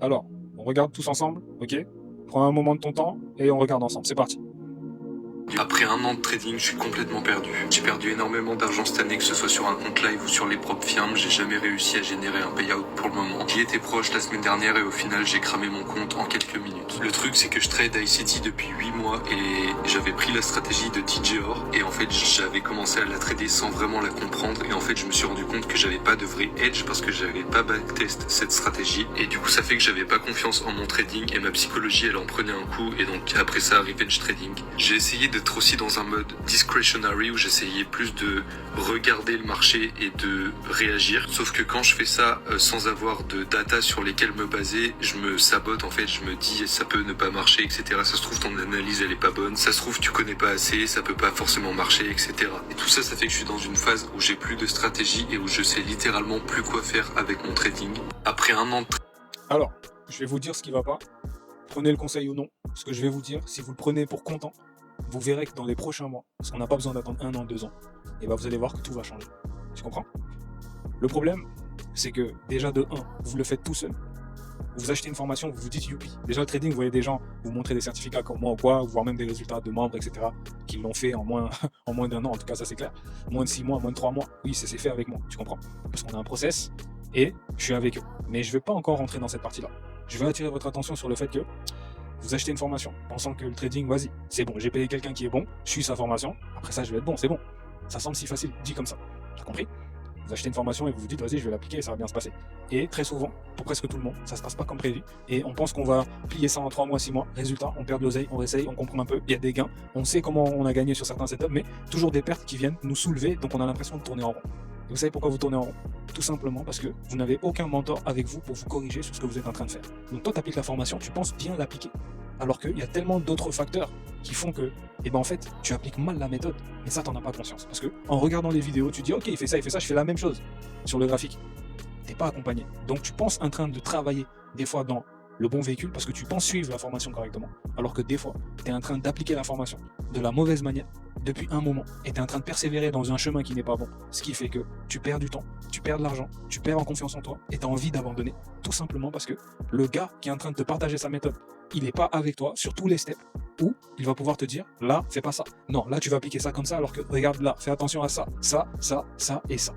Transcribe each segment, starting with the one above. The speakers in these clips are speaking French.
Alors, on regarde tous ensemble, ok? Prends un moment de ton temps et on regarde ensemble. C'est parti. Après un an de trading, je suis complètement perdu. J'ai perdu énormément d'argent cette année, que ce soit sur un compte live ou sur les propres firmes. J'ai jamais réussi à générer un payout pour le moment. J'y étais proche la semaine dernière et au final, j'ai cramé mon compte en quelques minutes. Le truc, c'est que je trade ICT depuis 8 mois et j'avais pris la stratégie de TJOR et en fait, j'avais commencé à la trader sans vraiment la comprendre et en fait, je me suis rendu compte que j'avais pas de vrai edge parce que j'avais pas backtest cette stratégie et du coup, ça fait que j'avais pas confiance en mon trading et ma psychologie, elle en prenait un coup et donc après ça, revenge trading. J'ai essayé d'être aussi dans un mode discretionary où j'essayais plus de regarder le marché et de réagir. Sauf que quand je fais ça sans avoir de data sur lesquelles me baser, je me sabote en fait, je me dis ça peut ne pas marcher, etc. Ça se trouve ton analyse elle est pas bonne, ça se trouve tu connais pas assez, ça peut pas forcément marcher, etc. Et tout ça, ça fait que je suis dans une phase où j'ai plus de stratégie et où je sais littéralement plus quoi faire avec mon trading. Après un an de Alors, je vais vous dire ce qui va pas. Prenez le conseil ou non. Ce que je vais vous dire, si vous le prenez pour content, vous verrez que dans les prochains mois, parce qu'on n'a pas besoin d'attendre 1 an, 2 ans, et ben vous allez voir que tout va changer. Tu comprends? Le problème, c'est que déjà de 1, vous le faites tout seul. Vous achetez une formation, vous vous dites youpi. Déjà le trading, vous voyez des gens vous montrer des certificats comme moi ou quoi, voire même des résultats de membres, etc. qui l'ont fait en moins, en moins d'1 an, en tout cas ça c'est clair. Moins de 6 mois, moins de 3 mois. Oui, ça s'est fait avec moi, tu comprends? Parce qu'on a un process et je suis avec eux. Mais je ne vais pas encore rentrer dans cette partie-là. Je vais attirer votre attention sur le fait que vous achetez une formation, pensant que le trading, vas-y, c'est bon, j'ai payé quelqu'un qui est bon, je suis sa formation, après ça je vais être bon, c'est bon. Ça semble si facile, dit comme ça. T'as compris? Vous achetez une formation et vous vous dites, vas-y, je vais l'appliquer et ça va bien se passer. Et très souvent, pour presque tout le monde, ça se passe pas comme prévu. Et on pense qu'on va plier ça en 3 mois, 6 mois. Résultat, on perd de l'oseille, on essaye, on comprend un peu, il y a des gains. On sait comment on a gagné sur certains setups, mais toujours des pertes qui viennent nous soulever, donc on a l'impression de tourner en rond. Et vous savez pourquoi vous tournez en rond? Tout simplement parce que vous n'avez aucun mentor avec vous pour vous corriger sur ce que vous êtes en train de faire. Donc toi, tu appliques la formation, tu penses bien l'appliquer. Alors qu'il y a tellement d'autres facteurs qui font que, eh ben en fait, tu appliques mal la méthode. Mais ça, t'en as pas conscience. Parce que en regardant les vidéos, tu dis, ok, il fait ça, je fais la même chose sur le graphique. T'es pas accompagné. Donc tu penses en train de travailler des fois dans le bon véhicule parce que tu penses suivre la formation correctement. Alors que des fois, tu es en train d'appliquer la formation de la mauvaise manière depuis un moment et tu es en train de persévérer dans un chemin qui n'est pas bon. Ce qui fait que tu perds du temps, tu perds de l'argent, tu perds en confiance en toi et tu as envie d'abandonner. Tout simplement parce que le gars qui est en train de te partager sa méthode, il n'est pas avec toi sur tous les steps où il va pouvoir te dire là, fais pas ça. Non, là, tu vas appliquer ça comme ça alors que regarde là, fais attention à ça, ça, ça, ça et ça.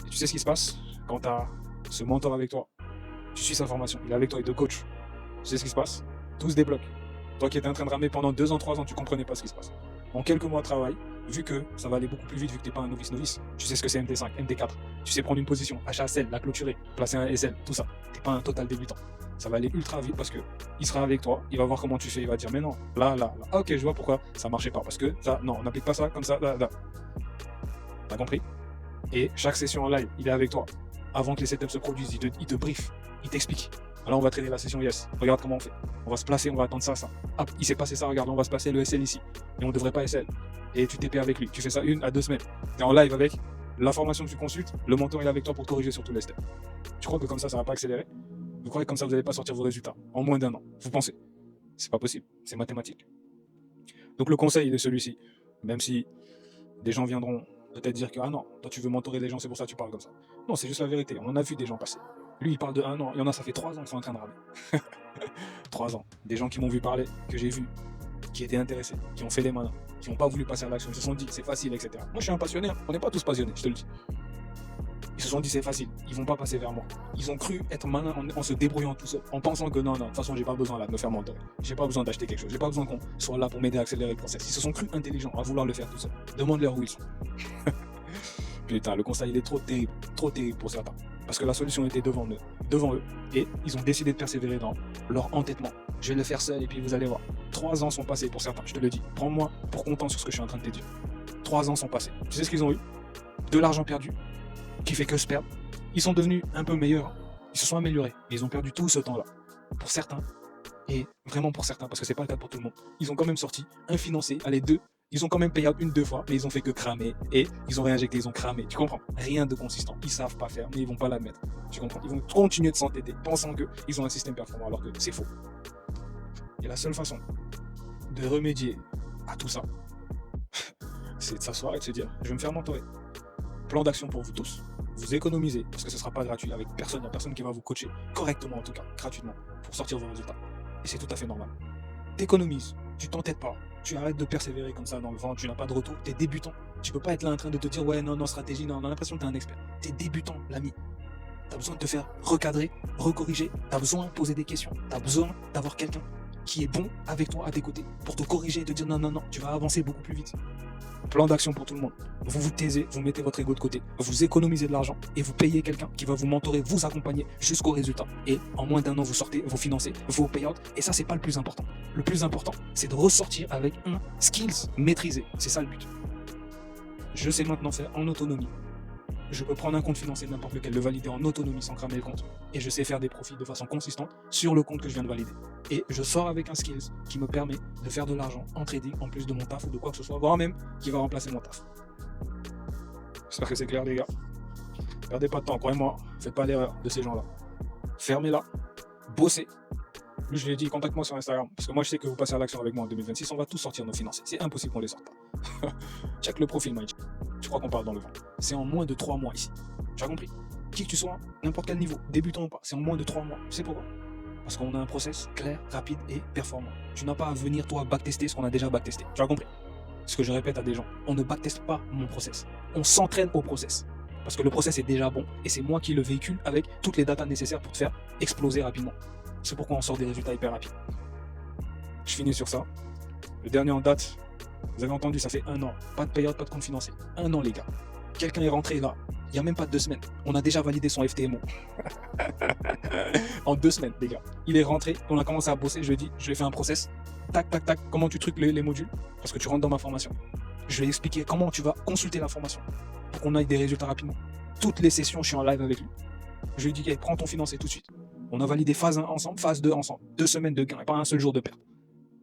Et tu sais ce qui se passe quand tu as ce mentor avec toi? Tu suis sa formation, il est avec toi, il te coach. Tu sais ce qui se passe? Tout se débloque. Toi qui étais en train de ramer pendant 2 ans, 3 ans, tu comprenais pas ce qui se passe. En quelques mois de travail, vu que ça va aller beaucoup plus vite, vu que tu n'es pas un novice, tu sais ce que c'est MT5, MT4, tu sais prendre une position, achat sell, la clôturer, placer un SL, tout ça. Tu n'es pas un total débutant. Ça va aller ultra vite parce que il sera avec toi, il va voir comment tu fais, il va dire mais non, là, là, là. Ah, ok, je vois pourquoi ça marchait pas. Parce que ça, non, on n'applique pas ça comme ça, là, là. T'as compris? Et chaque session en live, il est avec toi. Avant que les setups se produisent, il te brief, il t'explique. Alors on va trader la session yes. Regarde comment on fait. On va se placer, on va attendre ça, ça. Hop, il s'est passé ça, regarde, on va se passer le SL ici. Et on ne devrait pas SL. Et tu TP avec lui. Tu fais ça 1 à 2 semaines. Tu es en live avec l'information que tu consultes, le mentor est avec toi pour corriger sur tous les steps. Tu crois que comme ça va pas accélérer? Vous croyez que comme ça vous n'allez pas sortir vos résultats en moins d'1 an? Vous pensez? C'est pas possible, c'est mathématique. Donc le conseil est celui-ci, même si des gens viendront peut-être dire que ah non, toi tu veux mentorer les gens, c'est pour ça que tu parles comme ça. Non, c'est juste la vérité, on en a vu des gens passer. Lui il parle de 1 an, il y en a ça fait 3 ans qu'ils sont en train de ramer. 3 ans. Des gens qui m'ont vu parler, que j'ai vu, qui étaient intéressés, qui ont fait des malins, qui n'ont pas voulu passer à l'action, ils se sont dit c'est facile, etc. Moi je suis un passionné, on n'est pas tous passionnés, je te le dis. Ils se sont dit c'est facile, ils vont pas passer vers moi. Ils ont cru être malins en se débrouillant tout seul, en pensant que non, de toute façon j'ai pas besoin là de me faire mentorer. J'ai pas besoin d'acheter quelque chose, j'ai pas besoin qu'on soit là pour m'aider à accélérer le process. Ils se sont cru intelligents à vouloir le faire tout seul. Demande-leur où ils sont. Putain, le conseil il est trop terrible pour certains. Parce que la solution était devant eux, et ils ont décidé de persévérer dans leur entêtement. Je vais le faire seul et puis vous allez voir. 3 ans sont passés pour certains, je te le dis. Prends-moi pour content sur ce que je suis en train de te dire. 3 ans sont passés. Tu sais ce qu'ils ont eu? De l'argent perdu, qui fait que se perdre. Ils sont devenus un peu meilleurs, ils se sont améliorés, mais ils ont perdu tout ce temps-là. Pour certains, et vraiment pour certains, parce que c'est pas le cas pour tout le monde, ils ont quand même sorti un financé, allez 2, ils ont quand même payé 1-2 fois, mais ils ont fait que cramer, et ils ont réinjecté, ils ont cramé, tu comprends? Rien de consistant, ils savent pas faire, mais ils vont pas l'admettre, tu comprends? Ils vont continuer de s'entêter, pensant qu'ils ont un système performant, alors que c'est faux. Et la seule façon de remédier à tout ça, c'est de s'asseoir et de se dire, je vais me faire mentorer. Plan d'action pour vous tous. vous économisez, parce que ce ne sera pas gratuit avec personne, il n'y a personne qui va vous coacher correctement en tout cas, gratuitement, pour sortir vos résultats. Et c'est tout à fait normal. T'économises, tu t'entêtes pas, tu arrêtes de persévérer comme ça dans le vent, tu n'as pas de retour, t'es débutant. Tu peux pas être là en train de te dire ouais non, stratégie, non, on a l'impression que t'es un expert. T'es débutant, l'ami. T'as besoin de te faire recadrer, recorriger, t'as besoin de poser des questions, t'as besoin d'avoir quelqu'un qui est bon avec toi à tes côtés pour te corriger et te dire non, tu vas avancer beaucoup plus vite. Plan d'action pour tout le monde. Vous vous taisez, vous mettez votre ego de côté, vous économisez de l'argent et vous payez quelqu'un qui va vous mentorer, vous accompagner jusqu'au résultat. Et en moins d'1 an, vous sortez, vous financez vos payouts. Et ça, c'est pas le plus important. Le plus important, c'est de ressortir avec un skills maîtrisé. C'est ça le but. Je sais maintenant faire en autonomie. Je peux prendre un compte financier de n'importe lequel, le valider en autonomie sans cramer le compte. Et je sais faire des profits de façon consistante sur le compte que je viens de valider. Et je sors avec un skills qui me permet de faire de l'argent en trading en plus de mon taf ou de quoi que ce soit, voire même qui va remplacer mon taf. J'espère que c'est clair les gars. Perdez pas de temps, croyez-moi, faites pas l'erreur de ces gens-là. Fermez-la, bossez. Lui je l'ai dit, contacte-moi sur Instagram, parce que moi je sais que vous passez à l'action avec moi en 2026, on va tous sortir nos finances. C'est impossible qu'on les sorte pas. Check le profil Mike. Je crois qu'on parle dans le vent. C'est en moins de 3 mois ici. Tu as compris? Qui que tu sois, n'importe quel niveau, débutant ou pas, c'est en moins de 3 mois. Tu sais pourquoi? Parce qu'on a un process clair, rapide et performant. Tu n'as pas à venir toi backtester ce qu'on a déjà backtesté. Tu as compris? Ce que je répète à des gens, on ne backteste pas mon process. On s'entraîne au process. Parce que le process est déjà bon et c'est moi qui le véhicule avec toutes les datas nécessaires pour te faire exploser rapidement. C'est pourquoi on sort des résultats hyper rapides. Je finis sur ça. Le dernier en date, vous avez entendu, ça fait 1 an. Pas de payout, pas de compte financier. 1 an les gars. Quelqu'un est rentré là, il n'y a même pas 2 semaines. On a déjà validé son FTMO. En 2 semaines les gars. Il est rentré, on a commencé à bosser, je lui ai dit, je vais faire un process. Tac, tac, tac, comment tu truques les modules? Parce que tu rentres dans ma formation. Je vais expliquer comment tu vas consulter la formation pour qu'on aille des résultats rapidement. Toutes les sessions, je suis en live avec lui. Je lui ai dit, hey, prends ton financier tout de suite. On a validé phase 1 ensemble, phase 2 ensemble. 2 semaines de gain et pas un seul jour de perte.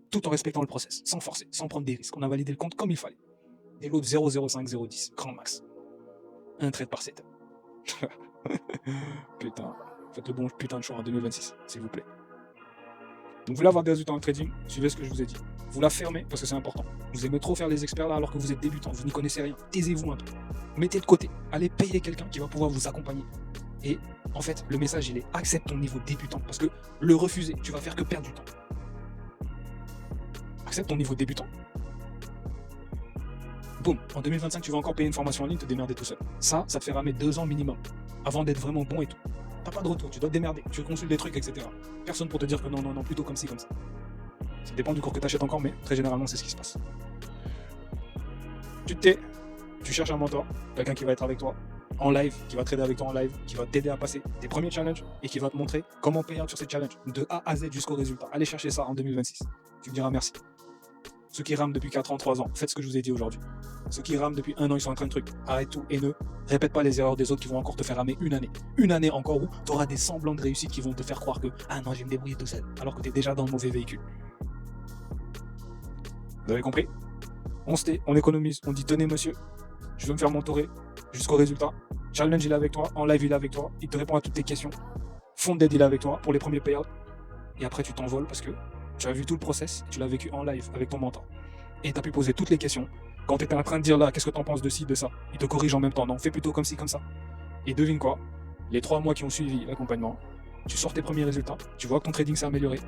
Tout en respectant le process, sans forcer, sans prendre des risques. On a validé le compte comme il fallait. Et l'autre 0,05, 0,10, grand max. Un trade par setup. Putain, faites le bon putain de choix en 2026, s'il vous plaît. Donc vous voulez avoir des résultats en trading, suivez ce que je vous ai dit. Vous la fermez parce que c'est important. Vous aimez trop faire les experts là alors que vous êtes débutant, vous n'y connaissez rien. Taisez-vous un peu. Mettez de côté. Allez payer quelqu'un qui va pouvoir vous accompagner. Et en fait, le message il est accepte ton niveau débutant parce que le refuser, tu vas faire que perdre du temps. Accepte ton niveau débutant. Boum, en 2025 tu vas encore payer une formation en ligne, te démerder tout seul. Ça te fait ramer 2 ans minimum avant d'être vraiment bon et tout. T'as pas de retour, tu dois te démerder, tu consultes des trucs, etc. Personne pour te dire que non, plutôt comme ci, comme ça. Ça dépend du cours que tu achètes encore, mais très généralement c'est ce qui se passe. Tu te tais, tu cherches un mentor, quelqu'un qui va être avec toi en live, qui va trader avec toi en live, qui va t'aider à passer tes premiers challenges et qui va te montrer comment payer sur ces challenges de A à Z jusqu'au résultat. Allez chercher ça en 2026. Tu me diras merci. Ceux qui rament depuis 4 ans, 3 ans, faites ce que je vous ai dit aujourd'hui. Ceux qui rament depuis 1 an, ils sont en train de truc. Arrête tout, haineux. Répète pas les erreurs des autres qui vont encore te faire ramer une année. Une année encore où tu auras des semblants de réussite qui vont te faire croire que ah non, je vais me débrouiller tout seul, alors que tu es déjà dans le mauvais véhicule. Vous avez compris? On se tait, on économise, on dit tenez monsieur, je veux me faire mentorer jusqu'au résultat. Challenge il est avec toi, en live il est avec toi, il te répond à toutes tes questions. Fond d'aide il est avec toi pour les premiers payouts. Et après tu t'envoles parce que tu as vu tout le process, tu l'as vécu en live avec ton mentor. Et tu as pu poser toutes les questions. Quand tu étais en train de dire là, qu'est-ce que tu en penses de ci, de ça, il te corrige en même temps. Non, fais plutôt comme ci, comme ça. Et devine quoi? Les 3 mois qui ont suivi l'accompagnement, tu sors tes premiers résultats, tu vois que ton trading s'est amélioré.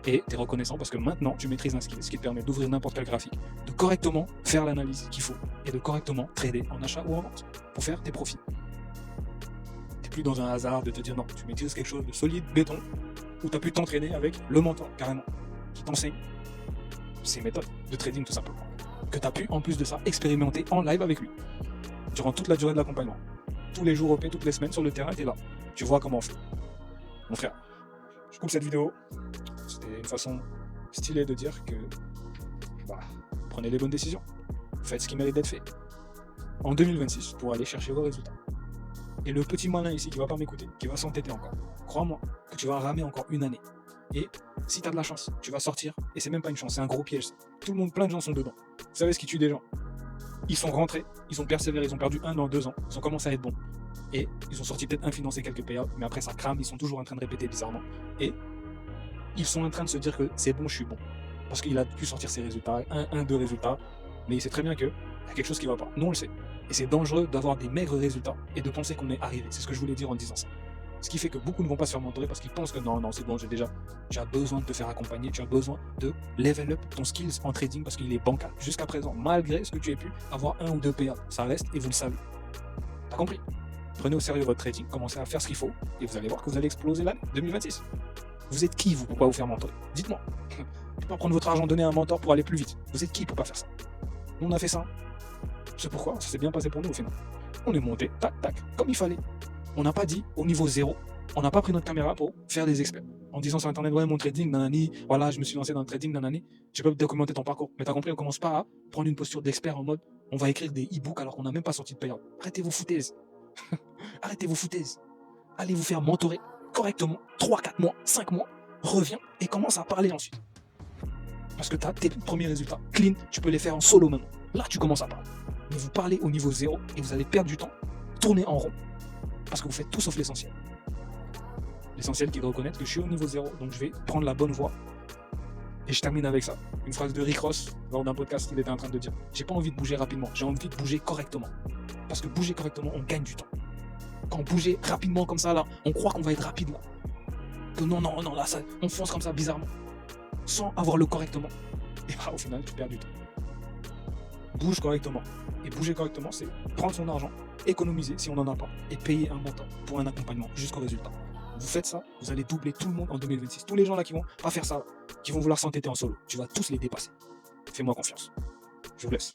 Et tu es reconnaissant parce que maintenant tu maîtrises un skill, ce qui te permet d'ouvrir n'importe quel graphique, de correctement faire l'analyse qu'il faut et de correctement trader en achat ou en vente pour faire tes profits. Tu n'es plus dans un hasard de te dire non, tu maîtrises quelque chose de solide, béton, où tu as pu t'entraîner avec le mentor carrément, qui t'enseigne ces méthodes de trading tout simplement, que tu as pu en plus de ça expérimenter en live avec lui, durant toute la durée de l'accompagnement. Tous les jours OP, toutes les semaines sur le terrain, tu es là, tu vois comment on fait. Mon frère, je coupe cette vidéo. C'était une façon stylée de dire que prenez les bonnes décisions, faites ce qui mérite d'être fait en 2026 pour aller chercher vos résultats. Et le petit malin ici qui va pas m'écouter, qui va s'entêter encore, crois-moi que tu vas ramer encore une année. Et si tu as de la chance, tu vas sortir, et c'est même pas une chance, c'est un gros piège. Tout le monde, plein de gens sont dedans. Vous savez ce qui tue des gens? Ils sont rentrés, ils ont persévéré, ils ont perdu 1 an, 2 ans, ils ont commencé à être bons. Et ils ont sorti peut-être infinancé quelques payouts, mais après ça crame, ils sont toujours en train de répéter bizarrement. Et ils sont en train de se dire que c'est bon, je suis bon. Parce qu'il a pu sortir ses résultats, 2 résultats, mais il sait très bien que Il y a quelque chose qui va pas. Nous, on le sait. Et c'est dangereux d'avoir des maigres résultats et de penser qu'on est arrivé. C'est ce que je voulais dire en disant ça. Ce qui fait que beaucoup ne vont pas se faire mentorer parce qu'ils pensent que non, c'est bon, tu as besoin de te faire accompagner, tu as besoin de level up ton skills en trading parce qu'il est bancal. Jusqu'à présent, malgré ce que tu aies pu avoir 1 ou 2 payouts, ça reste et vous le savez. T'as compris? Prenez au sérieux votre trading, commencez à faire ce qu'il faut et vous allez voir que vous allez exploser l'année 2026. Vous êtes qui, vous, pour pas vous faire mentorer? Dites-moi. Tu peux pas prendre votre argent, donner à un mentor pour aller plus vite. Vous êtes qui pour pas faire ça? Nous, on a fait ça. C'est pourquoi ça s'est bien passé pour nous au final. On est monté, tac, tac, comme il fallait. On n'a pas dit au niveau 0, on n'a pas pris notre caméra pour faire des experts. En disant sur internet, ouais, mon trading, nanani, voilà, je me suis lancé dans le trading, nanani, tu peux documenter ton parcours. Mais t'as compris, on commence pas à prendre une posture d'expert en mode, on va écrire des e-books alors qu'on n'a même pas sorti de payout. Arrêtez vos foutaises. Arrêtez vos foutaises. Allez vous faire mentorer correctement, 3, 4 mois, 5 mois, reviens et commence à parler ensuite. Parce que tu as tes premiers résultats clean, tu peux les faire en solo maintenant. Là, tu commences à parler. Mais vous parlez au niveau 0 et vous allez perdre du temps, tourner en rond. Parce que vous faites tout sauf l'essentiel. L'essentiel qui est de reconnaître que je suis au niveau 0, donc je vais prendre la bonne voie. Et je termine avec ça. Une phrase de Rick Ross, lors d'un podcast qu'il était en train de dire. J'ai pas envie de bouger rapidement, j'ai envie de bouger correctement. Parce que bouger correctement, on gagne du temps. Quand bouger rapidement comme ça, là, on croit qu'on va être rapide là. Que non, là, ça, on fonce comme ça bizarrement. Sans avoir le correctement. Et bah, au final, tu perds du temps. Bouge correctement. Et bouger correctement, c'est prendre son argent, économiser si on n'en a pas, et payer un montant pour un accompagnement jusqu'au résultat. Vous faites ça, vous allez doubler tout le monde en 2026. Tous les gens là qui vont pas faire ça, qui vont vouloir s'entêter en solo, tu vas tous les dépasser. Fais-moi confiance. Je vous laisse.